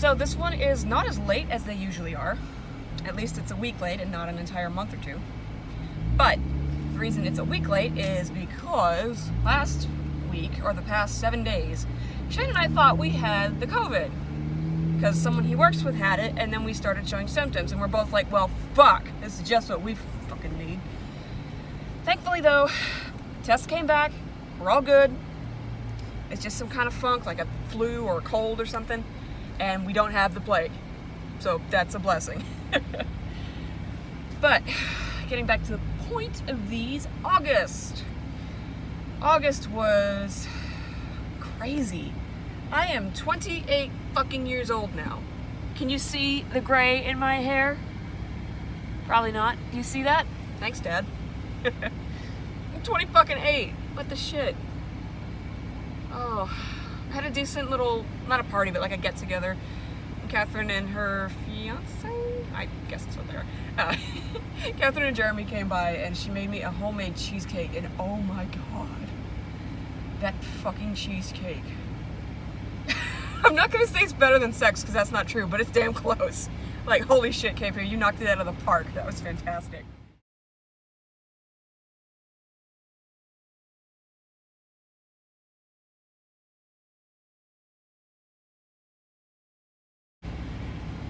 So this one is not as late as they usually are. At least it's a week late and not an entire month or two. But the reason it's a week late is because last week, or the past 7 days, Shane and I thought we had the COVID. Because someone he works with had it, and then we started showing symptoms, and we're both like, well, fuck, this is just what we fucking need. Thankfully, though, tests came back, we're all good. It's just some kind of funk, like a flu or a cold or something, and we don't have the plague. So that's a blessing. But, getting back to the point of these, August. August was crazy. I am 28 fucking years old now. Can you see the gray in my hair? Probably not. Do you see that? Thanks, Dad. I'm 20 fucking 8. What the shit? Oh, I had a decent little, not a party, but like a get together. Catherine and her fiance? I guess that's what they are. Catherine and Jeremy came by and she made me a homemade cheesecake, and oh my god. That fucking cheesecake. I'm not gonna say it's better than sex because that's not true, but it's damn close. Like, holy shit, KP, you knocked it out of the park. That was fantastic.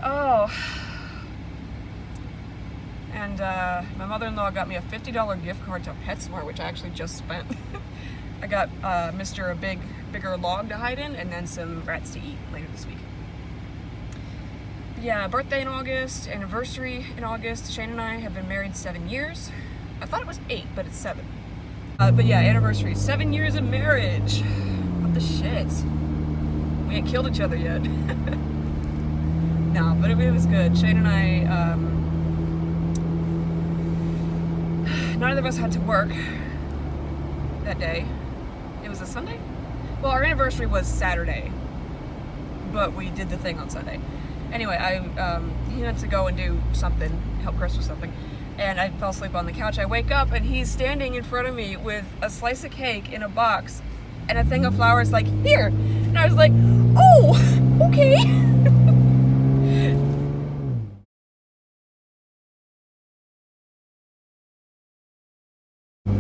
Oh. And my mother-in-law got me a $50 gift card to PetSmart, which I actually just spent. I got Mr. a bigger log to hide in, and then some rats to eat later this week. Yeah, birthday in August, anniversary in August. Shane and I have been married 7 years. I thought it was 8, but it's 7. But yeah, anniversary, 7 years of marriage. What the shit? We ain't killed each other yet. No, but it was good. Shane and I, neither of us had to work that day. It was a Sunday? Well, our anniversary was Saturday, but we did the thing on Sunday. Anyway, he had to go and do something, help Chris with something, and I fell asleep on the couch. I wake up and he's standing in front of me with a slice of cake in a box and a thing of flowers, like, here. And I was like, oh, okay.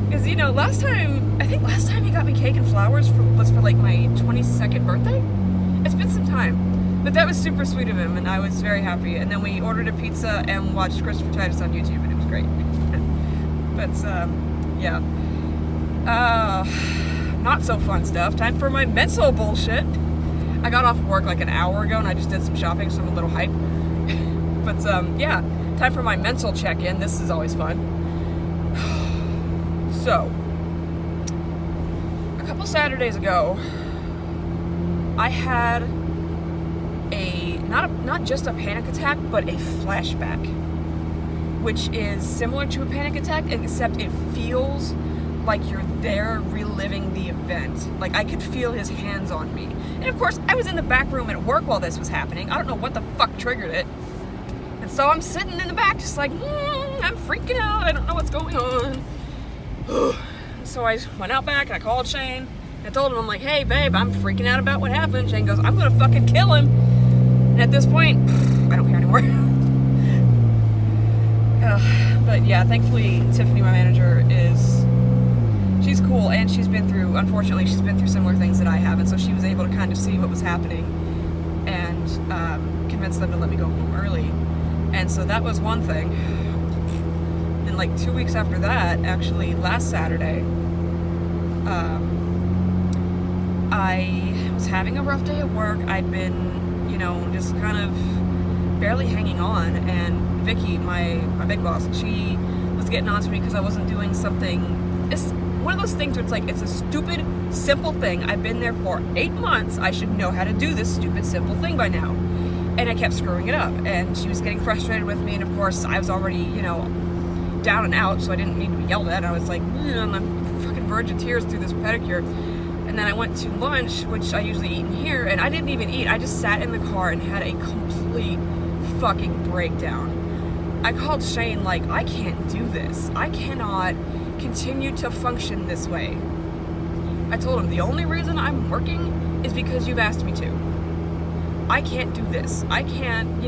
Because, you know, last time he got me cake and flowers was for like my 22nd birthday. It's been some time, but that was super sweet of him, and I was very happy. And then we ordered a pizza and watched Christopher Titus on YouTube, and it was great. But yeah, not so fun stuff. Time for my mental bullshit. I got off work like an hour ago, and I just did some shopping, so I'm a little hype. But yeah, time for my mental check-in. This is always fun. So, a couple Saturdays ago, I had not just a panic attack, but a flashback, which is similar to a panic attack, except it feels like you're there reliving the event. Like, I could feel his hands on me. And of course, I was in the back room at work while this was happening. I don't know what the fuck triggered it. And so I'm sitting in the back just like, I'm freaking out. I don't know what's going on. So I went out back and I called Shane. I told him, I'm like, hey babe, I'm freaking out about what happened. Shane goes, I'm gonna fucking kill him. And at this point, I don't care anymore. But yeah, thankfully Tiffany, my manager, she's cool, and unfortunately she's been through similar things that I have, and so she was able to kind of see what was happening and convince them to let me go home early. And so that was one thing. And like 2 weeks after that, actually last Saturday, I was having a rough day at work. I'd been, you know, just kind of barely hanging on, and Vicky, my big boss, she was getting on to me because I wasn't doing something. It's one of those things where it's like, it's a stupid, simple thing. I've been there for 8 months. I should know how to do this stupid, simple thing by now. And I kept screwing it up, and she was getting frustrated with me, and of course I was already, you know, down and out, so I didn't need to be yelled at. I was like, on the fucking verge of tears through this pedicure. And then I went to lunch, which I usually eat in here, and I didn't even eat. I just sat in the car and had a complete fucking breakdown. I called Shane like, I can't do this. I cannot continue to function this way. I told him, the only reason I'm working is because you've asked me to. I can't do this. I can't,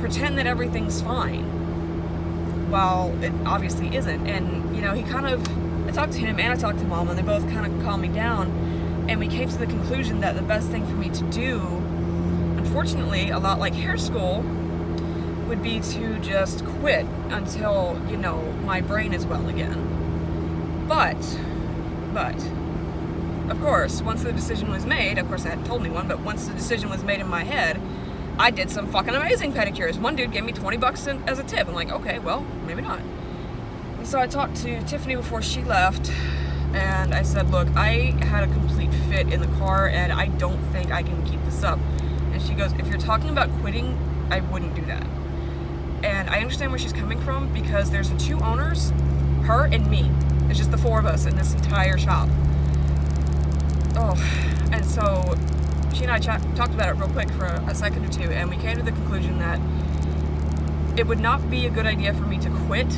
pretend that everything's fine. Well, it obviously isn't. And, I talked to him and I talked to Mom, and they both kind of calmed me down. And we came to the conclusion that the best thing for me to do, unfortunately, a lot like hair school, would be to just quit until, my brain is well again. But, of course, once the decision was made, of course I hadn't told anyone, but once the decision was made in my head, I did some fucking amazing pedicures. One dude gave me $20 as a tip. I'm like, okay, well, maybe not. And so I talked to Tiffany before she left, and I said, look, I had a complete fit in the car, and I don't think I can keep this up. And she goes, if you're talking about quitting, I wouldn't do that. And I understand where she's coming from, because there's the two owners, her and me. It's just the four of us in this entire shop. Oh, and so she and I talked about it real quick for a second or two, and we came to the conclusion that it would not be a good idea for me to quit,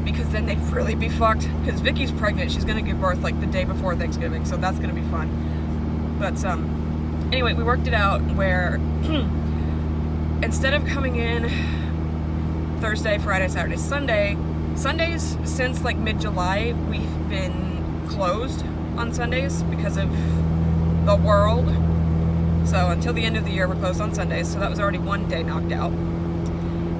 because then they'd really be fucked. Because Vicky's pregnant, she's gonna give birth like the day before Thanksgiving, so that's gonna be fun. But anyway, we worked it out where instead of coming in Thursday, Friday, Saturday, Sundays since like mid-July, we've been closed on Sundays because of the world. So until the end of the year, we're closed on Sundays. So that was already one day knocked out.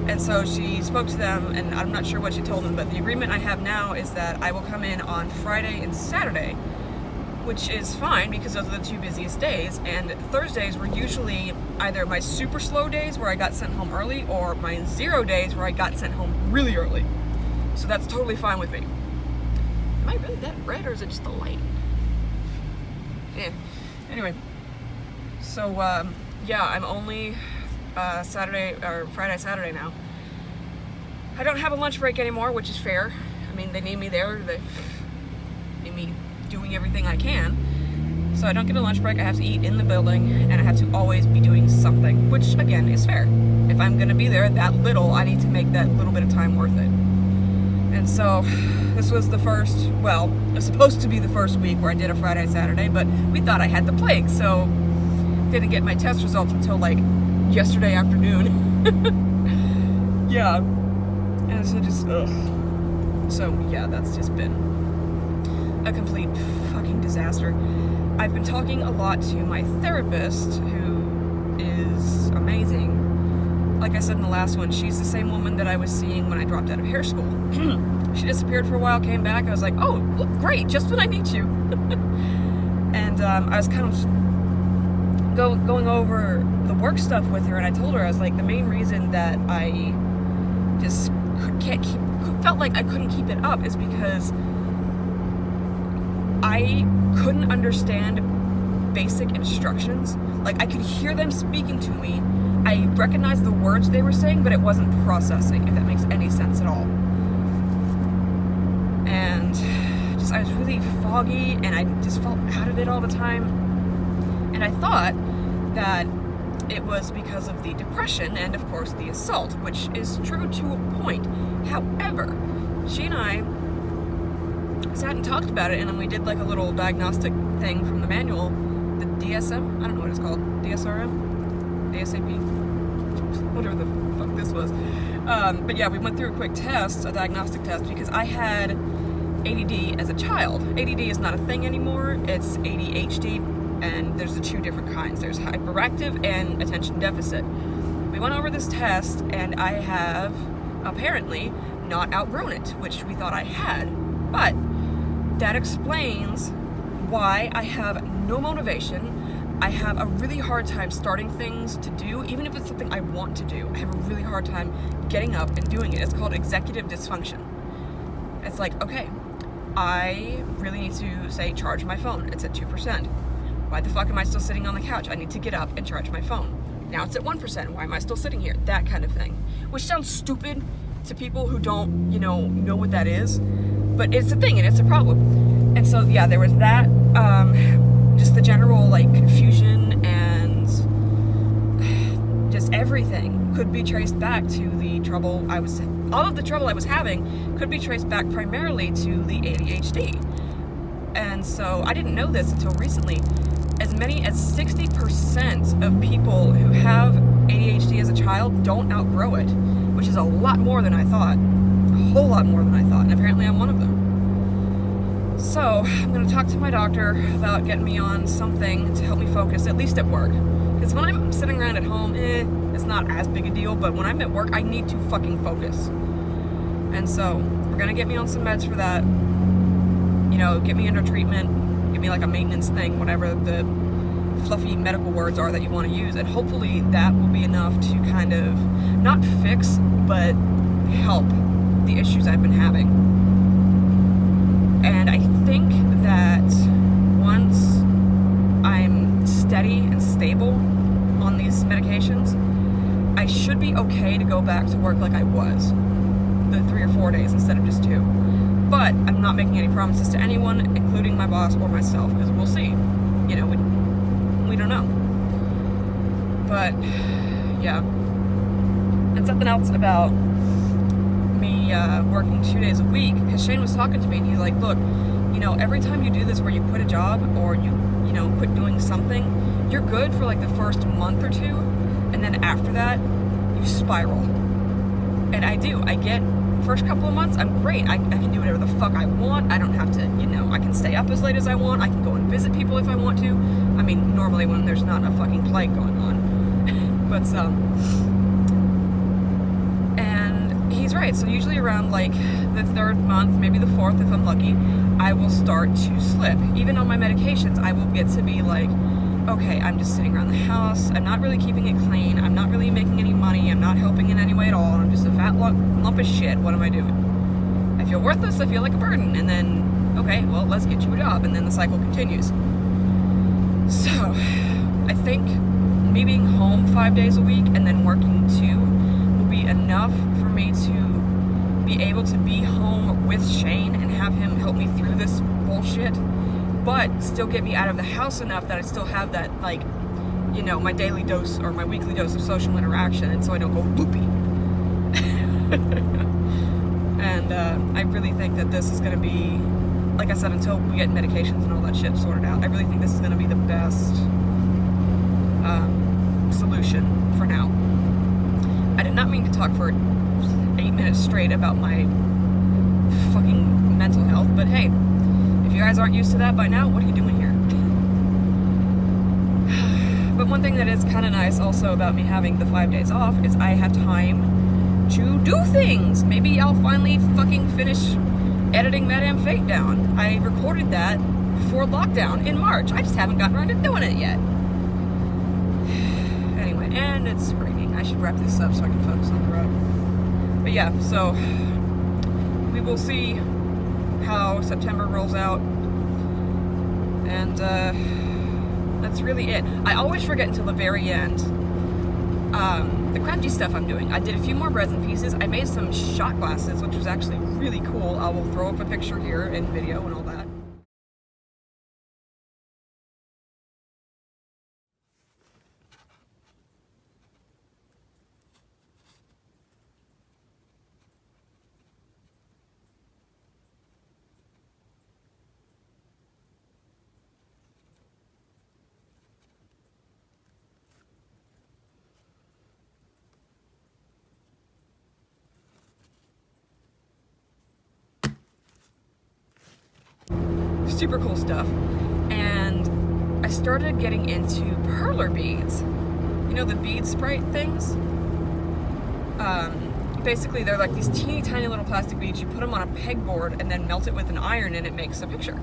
And so she spoke to them, and I'm not sure what she told them, but the agreement I have now is that I will come in on Friday and Saturday, which is fine because those are the two busiest days. And Thursdays were usually either my super slow days where I got sent home early, or my 0 days where I got sent home really early. So that's totally fine with me. Am I really that red, or is it just the light? Yeah. Anyway, so yeah, I'm only Friday, Saturday now. I don't have a lunch break anymore, which is fair. I mean, they need me there. They need me doing everything I can. So I don't get a lunch break. I have to eat in the building, and I have to always be doing something, which again is fair. If I'm gonna be there that little, I need to make that little bit of time worth it. And so this was the first, well, it was supposed to be the first week where I did a Friday, Saturday, but we thought I had the plague, so didn't get my test results until like yesterday afternoon. Yeah. And so just, ugh. So yeah, that's just been a complete fucking disaster. I've been talking a lot to my therapist, who is amazing. Like I said in the last one, she's the same woman that I was seeing when I dropped out of hair school. She disappeared for a while, came back. I was like, oh, look, great, just when I need you. And I was kind of going over the work stuff with her, and I told her, I was like, the main reason that I just felt like I couldn't keep it up is because I couldn't understand basic instructions. Like, I could hear them speaking to me. I recognized the words they were saying, but it wasn't processing, if that makes any sense at all. And just, I was really foggy, and I just felt out of it all the time. And I thought that it was because of the depression and, of course, the assault, which is true to a point. However, she and I sat and talked about it, and then we did like a little diagnostic thing from the manual, the DSM, I don't know what it's called, DSRM, ASAP, whatever the fuck this was. But yeah, we went through a quick test, a diagnostic test, because I had ADD as a child. ADD is not a thing anymore, it's ADHD, and there's the two different kinds. There's hyperactive and attention deficit. We went over this test, and I have apparently not outgrown it, which we thought I had, but that explains why I have no motivation. I have a really hard time starting things to do, even if it's something I want to do. I have a really hard time getting up and doing it. It's called executive dysfunction. It's like, okay, I really need to, say, charge my phone. It's at 2%. Why the fuck am I still sitting on the couch? I need to get up and charge my phone. Now it's at 1%. Why am I still sitting here? That kind of thing. Which sounds stupid to people who don't, know what that is. But it's a thing, and it's a problem. And so, yeah, there was that. Just the general, like, confusion and just everything could be traced back to the trouble all of the trouble I was having could be traced back primarily to the ADHD. And so I didn't know this until recently. as many as 60% of people who have ADHD as a child don't outgrow it, which is a lot more than I thought. A whole lot more than I thought, and apparently I'm one of them. So, I'm going to talk to my doctor about getting me on something to help me focus, at least at work. Because when I'm sitting around at home, it's not as big a deal, but when I'm at work, I need to fucking focus. And so, we're going to get me on some meds for that. You know, get me under treatment, give me like a maintenance thing, whatever the fluffy medical words are that you want to use, and hopefully that will be enough to kind of not fix, but help the issues I've been having. And I think that once I'm steady and stable on these medications, I should be okay to go back to work like I was, the 3 or 4 days instead of just 2. But I'm not making any promises to anyone, including my boss or myself, because we'll see. You know, we don't know. But, yeah. And something else about me working 2 days a week, because Shane was talking to me, and he's like, look, you know, every time you do this where you quit a job, or you know, quit doing something, you're good for like the first month or 2, and then after that, you spiral. And I do. I get... First couple of months, I'm great. I can do whatever the fuck I want. I don't have to, you know, I can stay up as late as I want. I can go and visit people if I want to. I mean, normally when there's not a fucking plague going on. But, and he's right. So usually around, like, the 3rd month, maybe the 4th if I'm lucky, I will start to slip. Even on my medications, I will get to be like, okay, I'm just sitting around the house, I'm not really keeping it clean, I'm not really making any money, I'm not helping in any way at all, I'm just a fat lump of shit, what am I doing? I feel worthless, I feel like a burden, and then, okay, well, let's get you a job, and then the cycle continues. So, I think me being home 5 days a week and then working 2 will be enough for me to be able to be home with Shane and have him help me through this bullshit, but still get me out of the house enough that I still have that, like, you know, my daily dose or my weekly dose of social interaction, and so I don't go loopy. And I really think that this is going to be, like I said, until we get medications and all that shit sorted out, I really think this is going to be the best solution for now. I did not mean to talk for 8 minutes straight about my fucking mental health, but hey, if you guys aren't used to that by now, what are you doing here? But one thing that is kind of nice also about me having the 5 days off is I have time to do things. Maybe I'll finally fucking finish editing Madame Fate down. I recorded that before lockdown in March. I just haven't gotten around to doing it yet. Anyway, and it's raining. I should wrap this up so I can focus on the road. But yeah, so we will see how September rolls out, and that's really it. I always forget until the very end the crafty stuff I'm doing. I did a few more resin pieces. I made some shot glasses, which was actually really cool. I will throw up a picture here and video and all that. Super cool stuff. And I started getting into perler beads. You know, the bead sprite things? Basically, they're like these teeny tiny little plastic beads. You put them on a pegboard and then melt it with an iron and it makes a picture.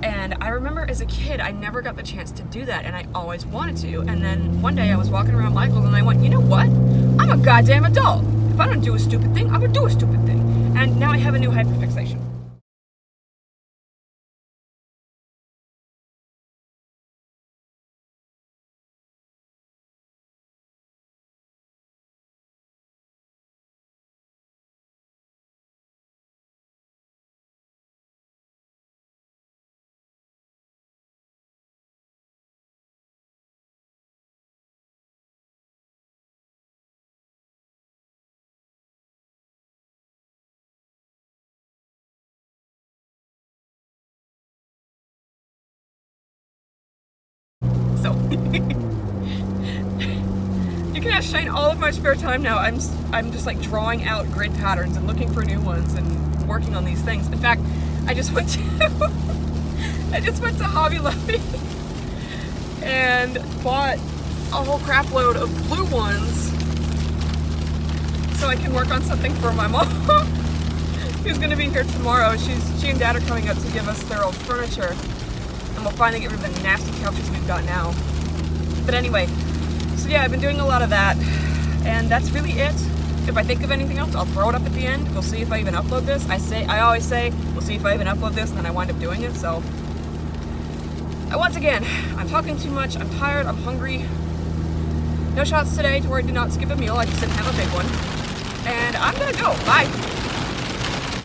And I remember as a kid, I never got the chance to do that, and I always wanted to. And then one day I was walking around Michael's and I went, you know what? I'm a goddamn adult. If I don't do a stupid thing, I would do a stupid thing. And now I have a new hyperfixation. So you can ask Shane all of my spare time now. I'm just like drawing out grid patterns and looking for new ones and working on these things. In fact, I just went to Hobby Lobby and bought a whole crap load of blue ones so I can work on something for my mom who's gonna be here tomorrow. She and Dad are coming up to give us their old furniture, and we'll finally get rid of the nasty couches we've got now. But anyway, so yeah, I've been doing a lot of that, and that's really it. If I think of anything else, I'll throw it up at the end. We'll see if I even upload this. I always say, we'll see if I even upload this, and then I wind up doing it. So, once again, I'm talking too much, I'm tired, I'm hungry. No shots today to where I do not skip a meal. I just didn't have a big one. And I'm gonna go. Bye.